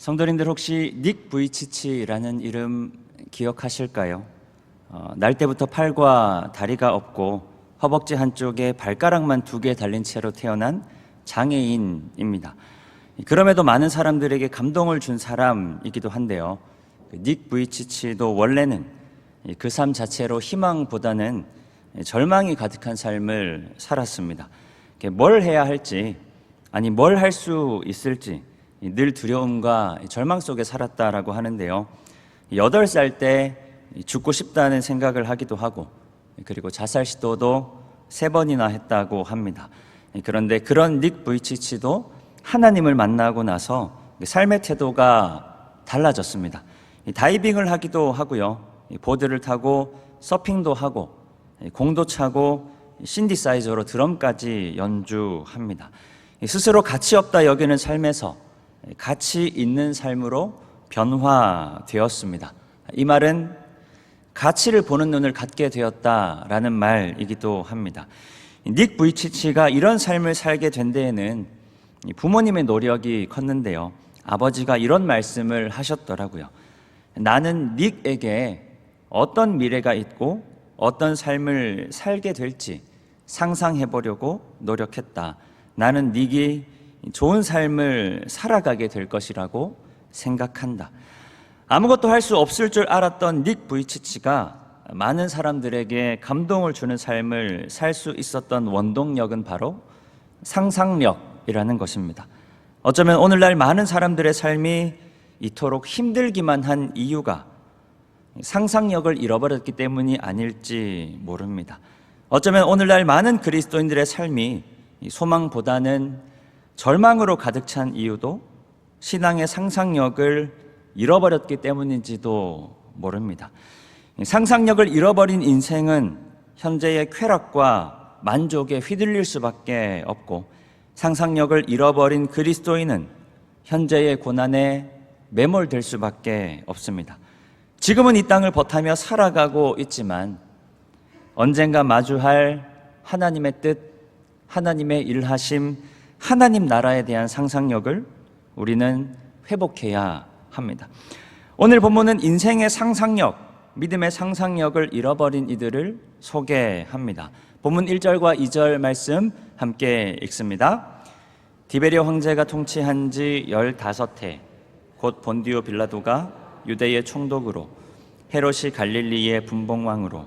성도님들 혹시 닉 부이치치라는 이름 기억하실까요? 날 때부터 팔과 다리가 없고 허벅지 한쪽에 발가락만 2개 달린 채로 태어난 장애인입니다. 그럼에도 많은 사람들에게 감동을 준 사람이기도 한데요. 닉 부이치치도 원래는 그 삶 자체로 희망보다는 절망이 가득한 삶을 살았습니다. 뭘 해야 할지, 아니 뭘 할 수 있을지 늘 두려움과 절망 속에 살았다라고 하는데요. 8살 때 죽고 싶다는 생각을 하기도 하고, 그리고 자살 시도도 3번이나 했다고 합니다. 그런데 그런 닉 부이치치도 하나님을 만나고 나서 삶의 태도가 달라졌습니다. 다이빙을 하기도 하고요, 보드를 타고 서핑도 하고, 공도 차고, 신디사이저로 드럼까지 연주합니다. 스스로 가치 없다 여기는 삶에서 가치 있는 삶으로 변화되었습니다. 이 말은 가치를 보는 눈을 갖게 되었다라는 말이기도 합니다. 닉 부이치치가 이런 삶을 살게 된 데에는 부모님의 노력이 컸는데요. 아버지가 이런 말씀을 하셨더라고요. 나는 닉에게 어떤 미래가 있고 어떤 삶을 살게 될지 상상해 보려고 노력했다. 나는 닉이 좋은 삶을 살아가게 될 것이라고 생각한다. 아무것도 할 수 없을 줄 알았던 닉 부이치치가 많은 사람들에게 감동을 주는 삶을 살 수 있었던 원동력은 바로 상상력이라는 것입니다. 어쩌면 오늘날 많은 사람들의 삶이 이토록 힘들기만 한 이유가 상상력을 잃어버렸기 때문이 아닐지 모릅니다. 어쩌면 오늘날 많은 그리스도인들의 삶이 소망보다는 절망으로 가득 찬 이유도 신앙의 상상력을 잃어버렸기 때문인지도 모릅니다. 상상력을 잃어버린 인생은 현재의 쾌락과 만족에 휘둘릴 수밖에 없고, 상상력을 잃어버린 그리스도인은 현재의 고난에 매몰될 수밖에 없습니다. 지금은 이 땅을 버타며 살아가고 있지만 언젠가 마주할 하나님의 뜻, 하나님의 일하심, 하나님 나라에 대한 상상력을 우리는 회복해야 합니다. 오늘 본문은 인생의 상상력, 믿음의 상상력을 잃어버린 이들을 소개합니다. 본문 1절과 2절 말씀 함께 읽습니다. 디베리오 황제가 통치한 지 15해 곧 본디오 빌라도가 유대의 총독으로, 헤롯이 갈릴리의 분봉왕으로,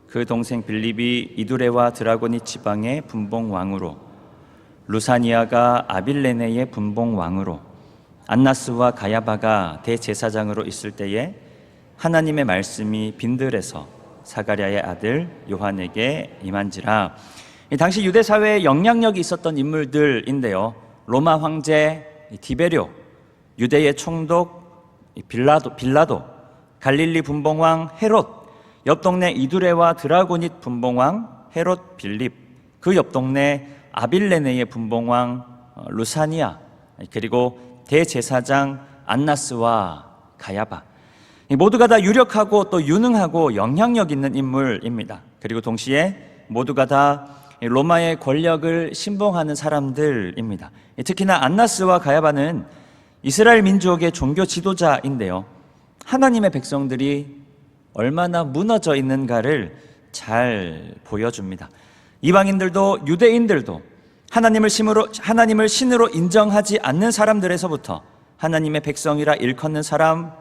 그 동생 빌립이 이두레와 드라고니 지방의 분봉왕으로, 루사니아가 아빌레네의 분봉왕으로, 안나스와 가야바가 대제사장으로 있을 때에 하나님의 말씀이 빈들에서 사가랴의 아들 요한에게 임한지라. 당시 유대 사회에 영향력이 있었던 인물들인데요. 로마 황제 디베리오, 유대의 총독 빌라도, 갈릴리 분봉왕 헤롯, 옆 동네 이두레와 드라고닛 분봉왕 헤롯 빌립, 그 옆 동네 아빌레네의 분봉왕 루사니아, 그리고 대제사장 안나스와 가야바, 모두가 다 유력하고 또 유능하고 영향력 있는 인물입니다. 그리고 동시에 모두가 다 로마의 권력을 신봉하는 사람들입니다. 특히나 안나스와 가야바는 이스라엘 민족의 종교 지도자인데요, 하나님의 백성들이 얼마나 무너져 있는가를 잘 보여줍니다. 이방인들도 유대인들도 하나님을 신으로 인정하지 않는 사람들에서부터 하나님의 백성이라 일컫는 사람,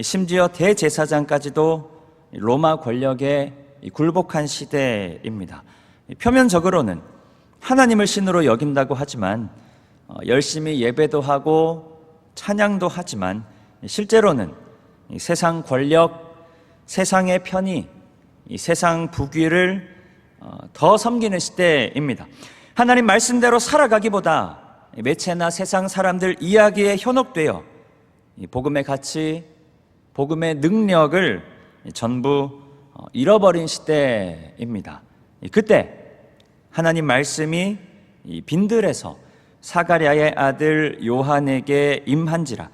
심지어 대제사장까지도 로마 권력에 굴복한 시대입니다. 표면적으로는 하나님을 신으로 여긴다고 하지만 열심히 예배도 하고 찬양도 하지만 실제로는 세상 권력, 세상의 편의, 세상 부귀를 더 섬기는 시대입니다. 하나님 말씀대로 살아가기보다 매체나 세상 사람들 이야기에 현혹되어 복음의 가치, 복음의 능력을 전부 잃어버린 시대입니다. 그때 하나님 말씀이 빈들에서 사가랴의 아들 요한에게 임한지라.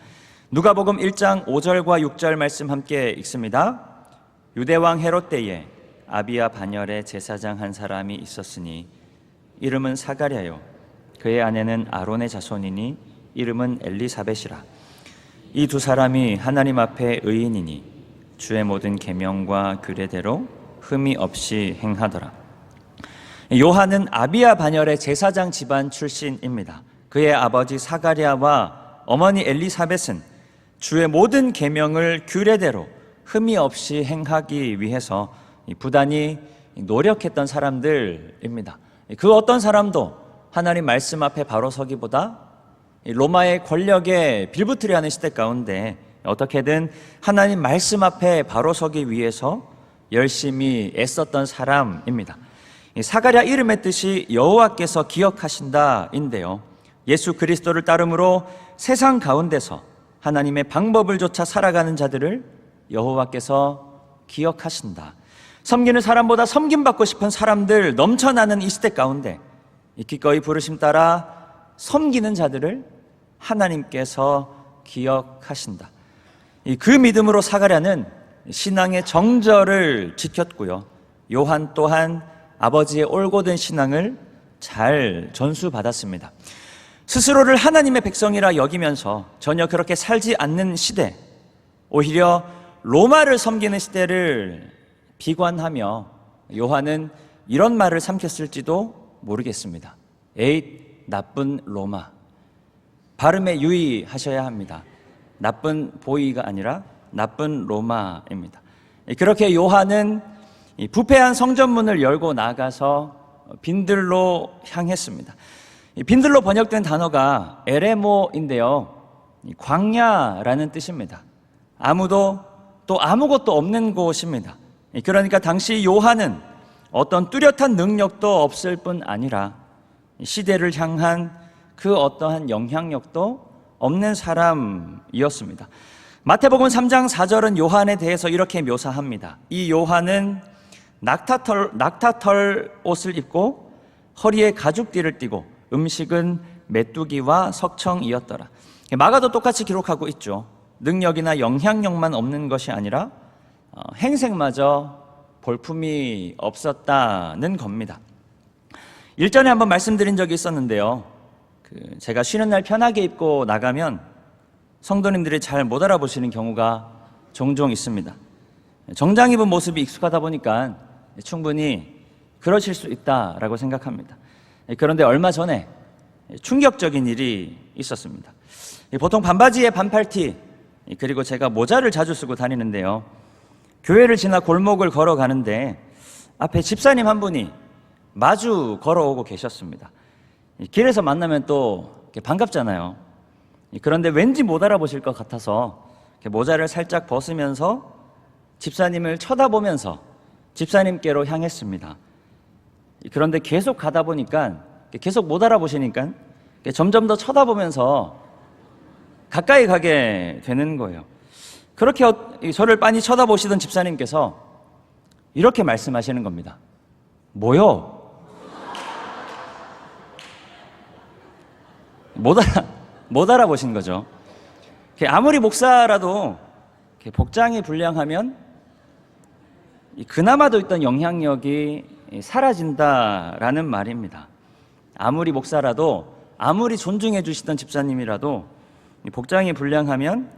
누가복음 1장 5절과 6절 말씀 함께 읽습니다. 유대왕 헤롯 때에 아비야 반열에 제사장 한 사람이 있었으니 이름은 사가랴요, 그의 아내는 아론의 자손이니 이름은 엘리사벳이라. 이 두 사람이 하나님 앞에 의인이니 주의 모든 계명과 규례대로 흠이 없이 행하더라. 요한은 아비야 반열의 제사장 집안 출신입니다. 그의 아버지 사가랴와 어머니 엘리사벳은 주의 모든 계명을 규례대로 흠이 없이 행하기 위해서 부단히 노력했던 사람들입니다. 그 어떤 사람도 하나님 말씀 앞에 바로 서기보다 로마의 권력에 빌붙으려 하는 시대 가운데 어떻게든 하나님 말씀 앞에 바로 서기 위해서 열심히 애썼던 사람입니다. 사가랴 이름의 뜻이 여호와께서 기억하신다인데요, 예수 그리스도를 따름으로 세상 가운데서 하나님의 방법을 좇아 살아가는 자들을 여호와께서 기억하신다. 섬기는 사람보다 섬김받고 싶은 사람들 넘쳐나는 이 시대 가운데 기꺼이 부르심 따라 섬기는 자들을 하나님께서 기억하신다. 그 믿음으로 사가랴는 신앙의 정절을 지켰고요, 요한 또한 아버지의 올곧은 신앙을 잘 전수받았습니다. 스스로를 하나님의 백성이라 여기면서 전혀 그렇게 살지 않는 시대, 오히려 로마를 섬기는 시대를 비관하며 요한은 이런 말을 삼켰을지도 모르겠습니다. 에잇, 나쁜 로마. 발음에 유의하셔야 합니다. 나쁜 보이가 아니라 나쁜 로마입니다. 그렇게 요한은 부패한 성전문을 열고 나가서 빈들로 향했습니다. 빈들로 번역된 단어가 에레모인데요, 광야라는 뜻입니다. 아무도 또 아무것도 없는 곳입니다. 그러니까 당시 요한은 어떤 뚜렷한 능력도 없을 뿐 아니라 시대를 향한 그 어떠한 영향력도 없는 사람이었습니다. 마태복음 3장 4절은 요한에 대해서 이렇게 묘사합니다. 이 요한은 낙타털 옷을 입고 허리에 가죽띠를 띠고 음식은 메뚜기와 석청이었더라. 마가도 똑같이 기록하고 있죠. 능력이나 영향력만 없는 것이 아니라 행색마저 볼품이 없었다는 겁니다. 일전에 한번 말씀드린 적이 있었는데요, 제가 쉬는 날 편하게 입고 나가면 성도님들이 잘 못 알아보시는 경우가 종종 있습니다. 정장 입은 모습이 익숙하다 보니까 충분히 그러실 수 있다라고 생각합니다. 그런데 얼마 전에 충격적인 일이 있었습니다. 보통 반바지에 반팔티, 그리고 제가 모자를 자주 쓰고 다니는데요, 교회를 지나 골목을 걸어가는데 앞에 집사님 한 분이 마주 걸어오고 계셨습니다. 길에서 만나면 또 반갑잖아요. 그런데 왠지 못 알아보실 것 같아서 모자를 살짝 벗으면서 집사님을 쳐다보면서 집사님께로 향했습니다. 그런데 계속 가다 보니까 계속 못 알아보시니까 점점 더 쳐다보면서 가까이 가게 되는 거예요. 그렇게 저를 빤히 쳐다보시던 집사님께서 이렇게 말씀하시는 겁니다. 뭐요? 못 알아보신 거죠. 아무리 목사라도 복장이 불량하면 그나마도 있던 영향력이 사라진다라는 말입니다. 아무리 목사라도, 아무리 존중해 주시던 집사님이라도 복장이 불량하면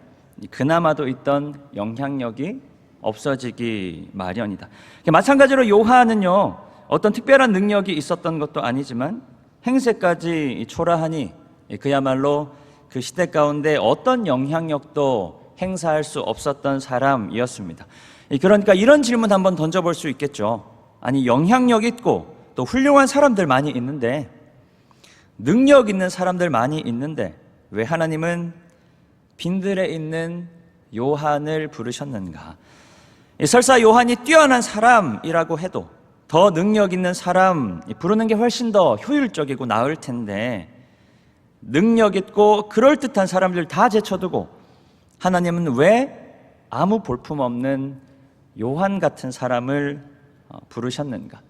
그나마도 있던 영향력이 없어지기 마련이다. 마찬가지로 요한은요, 어떤 특별한 능력이 있었던 것도 아니지만 행세까지 초라하니 그야말로 그 시대 가운데 어떤 영향력도 행사할 수 없었던 사람이었습니다. 그러니까 이런 질문 한번 던져볼 수 있겠죠. 아니, 영향력 있고 또 훌륭한 사람들 많이 있는데, 능력 있는 사람들 많이 있는데 왜 하나님은 빈들에 있는 요한을 부르셨는가? 설사 요한이 뛰어난 사람이라고 해도 더 능력 있는 사람 부르는 게 훨씬 더 효율적이고 나을 텐데, 능력 있고 그럴듯한 사람들 다 제쳐두고 하나님은 왜 아무 볼품없는 요한 같은 사람을 부르셨는가?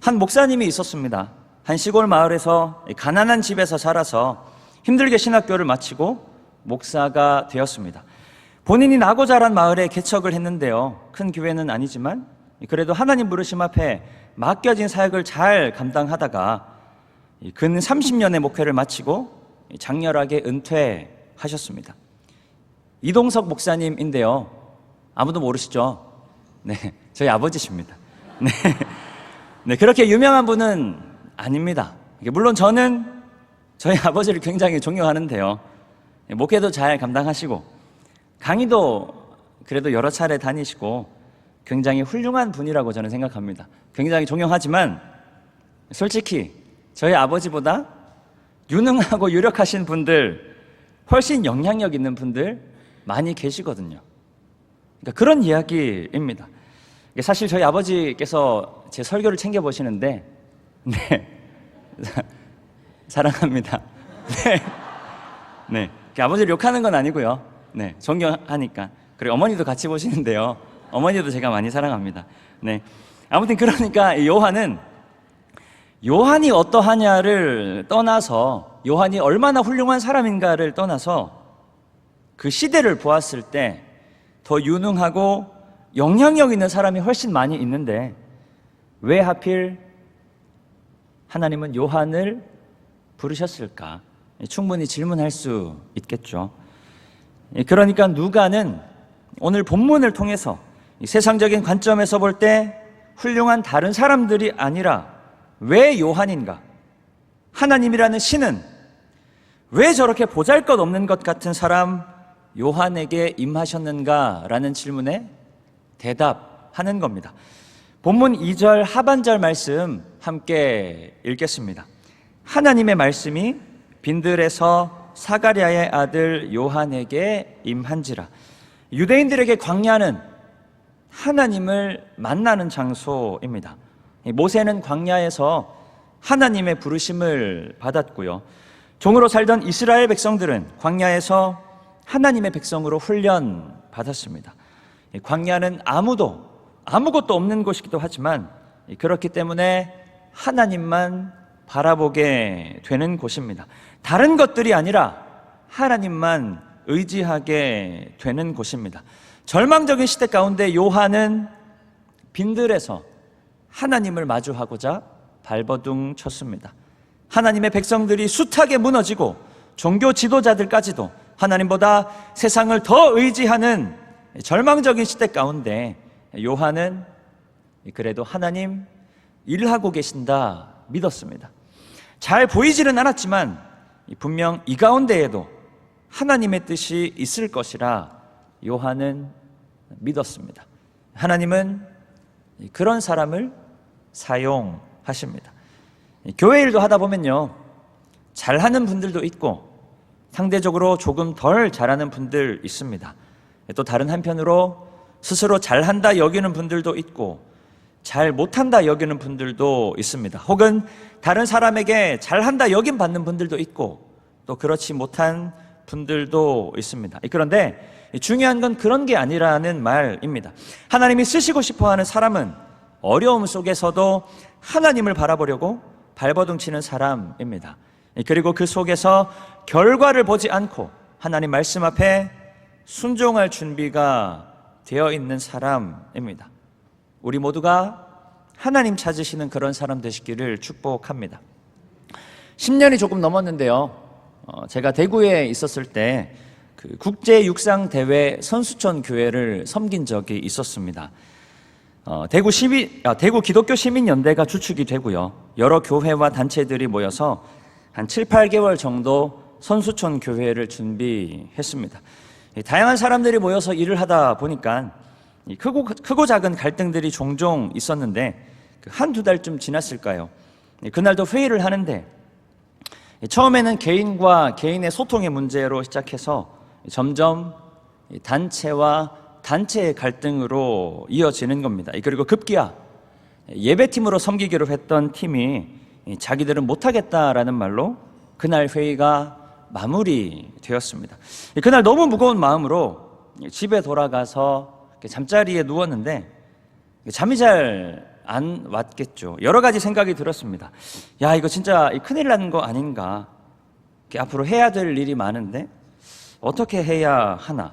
한 목사님이 있었습니다. 한 시골 마을에서 가난한 집에서 자라서 힘들게 신학교를 마치고 목사가 되었습니다. 본인이 나고 자란 마을에 개척을 했는데요, 큰 교회는 아니지만 그래도 하나님 부르심 앞에 맡겨진 사역을 잘 감당하다가 근 30년의 목회를 마치고 장렬하게 은퇴하셨습니다. 이동석 목사님인데요. 아무도 모르시죠? 네, 저희 아버지십니다. 네, 네, 그렇게 유명한 분은 아닙니다. 물론 저는 저희 아버지를 굉장히 존경하는데요. 목회도 잘 감당하시고 강의도 그래도 여러 차례 다니시고 굉장히 훌륭한 분이라고 저는 생각합니다. 굉장히 존경하지만 솔직히 저희 아버지보다 유능하고 유력하신 분들, 훨씬 영향력 있는 분들 많이 계시거든요. 그러니까 그런 이야기입니다. 사실 저희 아버지께서 제 설교를 챙겨보시는데 네, 사랑합니다. 네, 네, 아버지를 욕하는 건 아니고요. 네, 존경하니까. 그리고 어머니도 같이 보시는데요. 어머니도 제가 많이 사랑합니다. 네, 아무튼 그러니까 요한이 어떠하냐를 떠나서, 요한이 얼마나 훌륭한 사람인가를 떠나서 그 시대를 보았을 때 더 유능하고 영향력 있는 사람이 훨씬 많이 있는데 왜 하필 하나님은 요한을 부르셨을까? 충분히 질문할 수 있겠죠. 그러니까 누가는 오늘 본문을 통해서 세상적인 관점에서 볼 때 훌륭한 다른 사람들이 아니라 왜 요한인가? 하나님이라는 신은 왜 저렇게 보잘것없는 것 같은 사람 요한에게 임하셨는가라는 질문에 대답하는 겁니다. 본문 2절 하반절 말씀 함께 읽겠습니다. 하나님의 말씀이 빈들에서 사가랴의 아들 요한에게 임한지라. 유대인들에게 광야는 하나님을 만나는 장소입니다. 모세는 광야에서 하나님의 부르심을 받았고요. 종으로 살던 이스라엘 백성들은 광야에서 하나님의 백성으로 훈련 받았습니다. 광야는 아무것도 없는 곳이기도 하지만 그렇기 때문에 하나님만 바라보게 되는 곳입니다. 다른 것들이 아니라 하나님만 의지하게 되는 곳입니다. 절망적인 시대 가운데 요한은 빈들에서 하나님을 마주하고자 발버둥 쳤습니다. 하나님의 백성들이 숱하게 무너지고 종교 지도자들까지도 하나님보다 세상을 더 의지하는 절망적인 시대 가운데 요한은 그래도 하나님 일하고 계신다 믿었습니다. 잘 보이지는 않았지만 분명 이 가운데에도 하나님의 뜻이 있을 것이라 요한은 믿었습니다. 하나님은 그런 사람을 사용하십니다. 교회 일도 하다 보면요, 잘하는 분들도 있고 상대적으로 조금 덜 잘하는 분들 있습니다. 또 다른 한편으로 스스로 잘한다 여기는 분들도 있고 잘 못한다 여기는 분들도 있습니다. 혹은 다른 사람에게 잘한다 여김 받는 분들도 있고 또 그렇지 못한 분들도 있습니다. 그런데 중요한 건 그런 게 아니라는 말입니다. 하나님이 쓰시고 싶어하는 사람은 어려움 속에서도 하나님을 바라보려고 발버둥 치는 사람입니다. 그리고 그 속에서 결과를 보지 않고 하나님 말씀 앞에 순종할 준비가 되어 있는 사람입니다. 우리 모두가 하나님 찾으시는 그런 사람 되시기를 축복합니다. 10년이 조금 넘었는데요, 제가 대구에 있었을 때 그 국제육상대회 선수촌 교회를 섬긴 적이 있었습니다. 대구 기독교 시민연대가 주축이 되고요, 여러 교회와 단체들이 모여서 한 7, 8개월 정도 선수촌 교회를 준비했습니다. 다양한 사람들이 모여서 일을 하다 보니까 크고 작은 갈등들이 종종 있었는데 한두 달쯤 지났을까요? 그날도 회의를 하는데 처음에는 개인과 개인의 소통의 문제로 시작해서 점점 단체와 단체의 갈등으로 이어지는 겁니다. 그리고 급기야 예배팀으로 섬기기로 했던 팀이 자기들은 못하겠다라는 말로 그날 회의가 마무리되었습니다. 그날 너무 무거운 마음으로 집에 돌아가서 잠자리에 누웠는데 잠이 잘 안 왔겠죠. 여러 가지 생각이 들었습니다. 야, 이거 진짜 큰일 나는 거 아닌가? 앞으로 해야 될 일이 많은데 어떻게 해야 하나?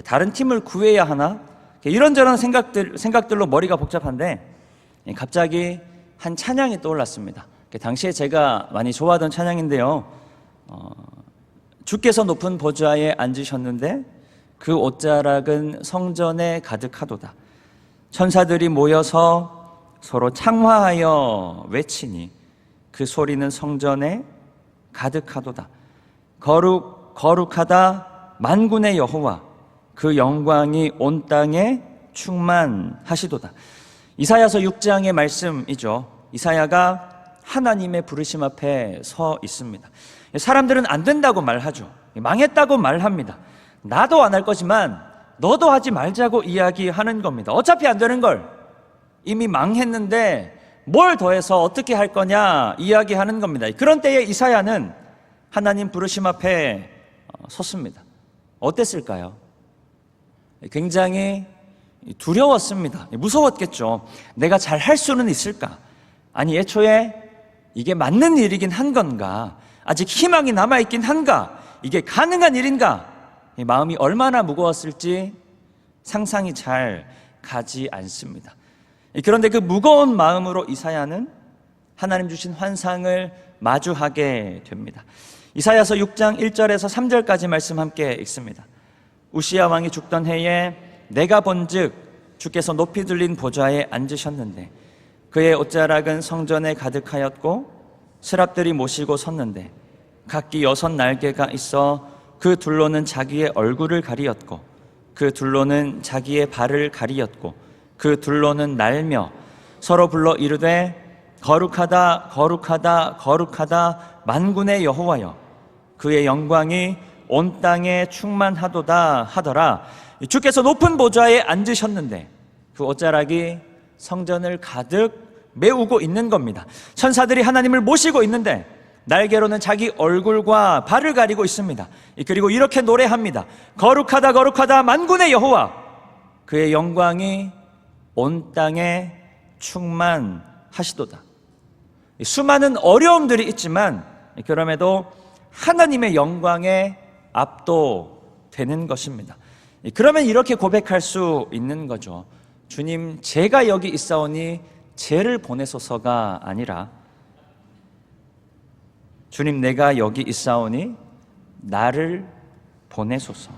다른 팀을 구해야 하나? 이런저런 생각들로 머리가 복잡한데 갑자기 한 찬양이 떠올랐습니다. 당시에 제가 많이 좋아하던 찬양인데요, 주께서 높은 보좌에 앉으셨는데 그 옷자락은 성전에 가득하도다. 천사들이 모여서 서로 창화하여 외치니 그 소리는 성전에 가득하도다. 거룩 거룩하다 만군의 여호와, 그 영광이 온 땅에 충만하시도다. 이사야서 6장의 말씀이죠. 이사야가 하나님의 부르심 앞에 서 있습니다. 사람들은 안 된다고 말하죠. 망했다고 말합니다. 나도 안 할 거지만 너도 하지 말자고 이야기하는 겁니다. 어차피 안 되는 걸 이미 망했는데 뭘 더해서 어떻게 할 거냐 이야기하는 겁니다. 그런 때에 이사야는 하나님 부르심 앞에 섰습니다. 어땠을까요? 굉장히 두려웠습니다. 무서웠겠죠. 내가 잘 할 수는 있을까? 아니, 애초에 이게 맞는 일이긴 한 건가? 아직 희망이 남아있긴 한가? 이게 가능한 일인가? 이 마음이 얼마나 무거웠을지 상상이 잘 가지 않습니다. 그런데 그 무거운 마음으로 이사야는 하나님 주신 환상을 마주하게 됩니다. 이사야서 6장 1절에서 3절까지 말씀 함께 읽습니다. 우시야 왕이 죽던 해에 내가 본즉 주께서 높이 들린 보좌에 앉으셨는데 그의 옷자락은 성전에 가득하였고 스랍들이 모시고 섰는데 각기 6 날개가 있어 그 둘로는 자기의 얼굴을 가리었고 그 둘로는 자기의 발을 가리었고 그 둘로는 날며 서로 불러 이르되 거룩하다 거룩하다 거룩하다 만군의 여호와여, 그의 영광이 온 땅에 충만하도다 하더라. 주께서 높은 보좌에 앉으셨는데 그 옷자락이 성전을 가득 메우고 있는 겁니다. 천사들이 하나님을 모시고 있는데 날개로는 자기 얼굴과 발을 가리고 있습니다. 그리고 이렇게 노래합니다. 거룩하다 거룩하다 만군의 여호와, 그의 영광이 온 땅에 충만하시도다. 수많은 어려움들이 있지만 그럼에도 하나님의 영광에 압도되는 것입니다. 그러면 이렇게 고백할 수 있는 거죠. 주님, 제가 여기 있사오니 죄를 보내소서가 아니라 주님, 내가 여기 있사오니 나를 보내소서.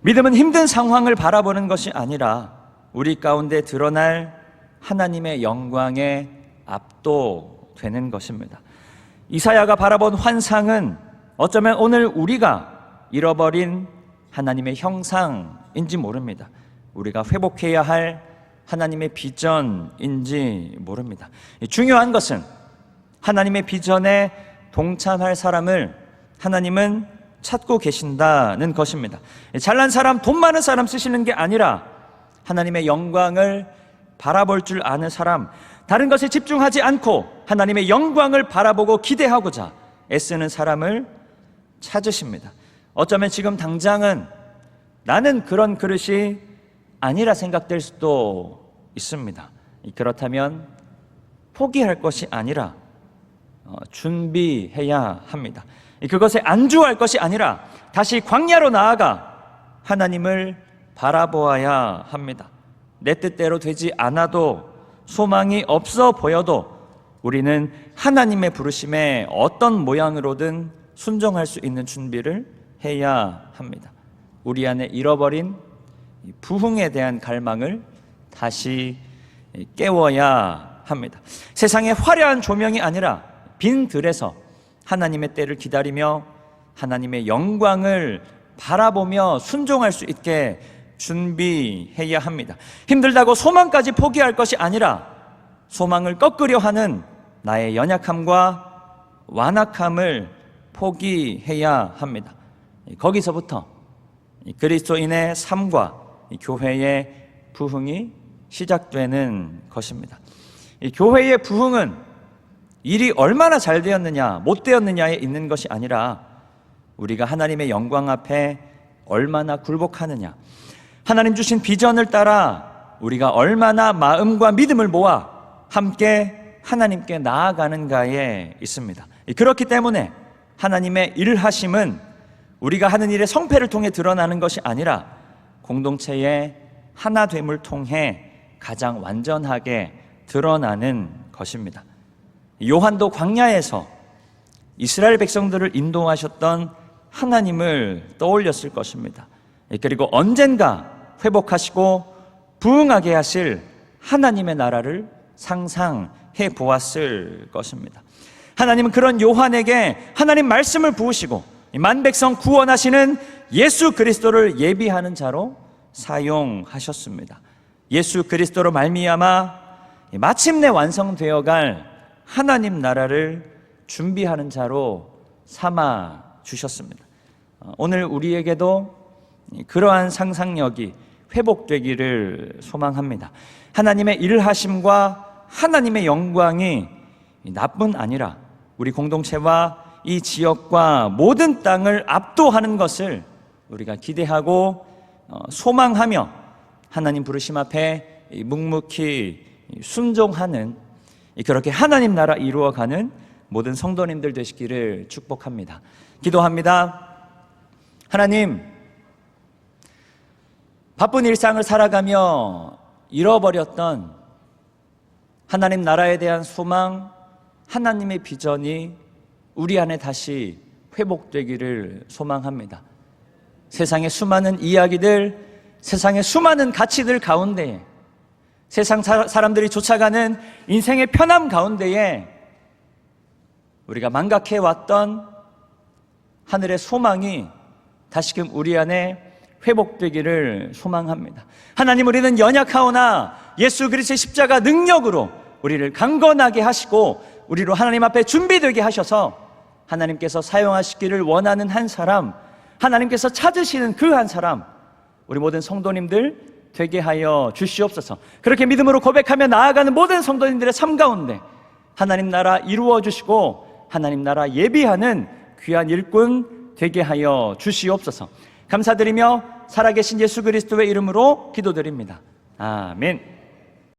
믿음은 힘든 상황을 바라보는 것이 아니라 우리 가운데 드러날 하나님의 영광에 압도되는 것입니다. 이사야가 바라본 환상은 어쩌면 오늘 우리가 잃어버린 하나님의 형상인지 모릅니다. 우리가 회복해야 할 하나님의 비전인지 모릅니다. 중요한 것은 하나님의 비전에 동참할 사람을 하나님은 찾고 계신다는 것입니다. 잘난 사람, 돈 많은 사람 쓰시는 게 아니라 하나님의 영광을 바라볼 줄 아는 사람, 다른 것에 집중하지 않고 하나님의 영광을 바라보고 기대하고자 애쓰는 사람을 찾으십니다. 어쩌면 지금 당장은 나는 그런 그릇이 아니라 생각될 수도 있습니다. 그렇다면 포기할 것이 아니라 준비해야 합니다. 그것에 안주할 것이 아니라 다시 광야로 나아가 하나님을 바라보아야 합니다. 내 뜻대로 되지 않아도, 소망이 없어 보여도 우리는 하나님의 부르심에 어떤 모양으로든 순종할 수 있는 준비를 해야 합니다. 우리 안에 잃어버린 부흥에 대한 갈망을 다시 깨워야 합니다. 세상의 화려한 조명이 아니라 빈 들에서 하나님의 때를 기다리며 하나님의 영광을 바라보며 순종할 수 있게 준비해야 합니다. 힘들다고 소망까지 포기할 것이 아니라 소망을 꺾으려 하는 나의 연약함과 완악함을 포기해야 합니다. 거기서부터 그리스도인의 삶과 교회의 부흥이 시작되는 것입니다. 교회의 부흥은 일이 얼마나 잘 되었느냐 못 되었느냐에 있는 것이 아니라 우리가 하나님의 영광 앞에 얼마나 굴복하느냐, 하나님 주신 비전을 따라 우리가 얼마나 마음과 믿음을 모아 함께 하나님께 나아가는가에 있습니다. 그렇기 때문에 하나님의 일하심은 우리가 하는 일의 성패를 통해 드러나는 것이 아니라 공동체의 하나됨을 통해 가장 완전하게 드러나는 것입니다. 요한도 광야에서 이스라엘 백성들을 인도하셨던 하나님을 떠올렸을 것입니다. 그리고 언젠가 회복하시고 부흥하게 하실 하나님의 나라를 상상해 보았을 것입니다. 하나님은 그런 요한에게 하나님 말씀을 부으시고 만백성 구원하시는 예수 그리스도를 예비하는 자로 사용하셨습니다. 예수 그리스도로 말미암아 마침내 완성되어갈 하나님 나라를 준비하는 자로 삼아 주셨습니다. 오늘 우리에게도 그러한 상상력이 회복되기를 소망합니다. 하나님의 일하심과 하나님의 영광이 나뿐 아니라 우리 공동체와 이 지역과 모든 땅을 압도하는 것을 우리가 기대하고 소망하며 하나님 부르심 앞에 묵묵히 순종하는, 그렇게 하나님 나라 이루어가는 모든 성도님들 되시기를 축복합니다. 기도합니다. 하나님, 바쁜 일상을 살아가며 잃어버렸던 하나님 나라에 대한 소망, 하나님의 비전이 우리 안에 다시 회복되기를 소망합니다. 세상의 수많은 이야기들, 세상의 수많은 가치들 가운데에, 세상 사람들이 쫓아가는 인생의 편함 가운데에 우리가 망각해왔던 하늘의 소망이 다시금 우리 안에 회복되기를 소망합니다. 하나님, 우리는 연약하오나 예수 그리스도의 십자가 능력으로 우리를 강건하게 하시고 우리로 하나님 앞에 준비되게 하셔서 하나님께서 사용하시기를 원하는 한 사람, 하나님께서 찾으시는 그 한 사람, 우리 모든 성도님들 되게 하여 주시옵소서. 그렇게 믿음으로 고백하며 나아가는 모든 성도님들의 삶 가운데 하나님 나라 이루어 주시고 하나님 나라 예비하는 귀한 일꾼 되게 하여 주시옵소서. 감사드리며 살아계신 예수 그리스도의 이름으로 기도드립니다. 아멘.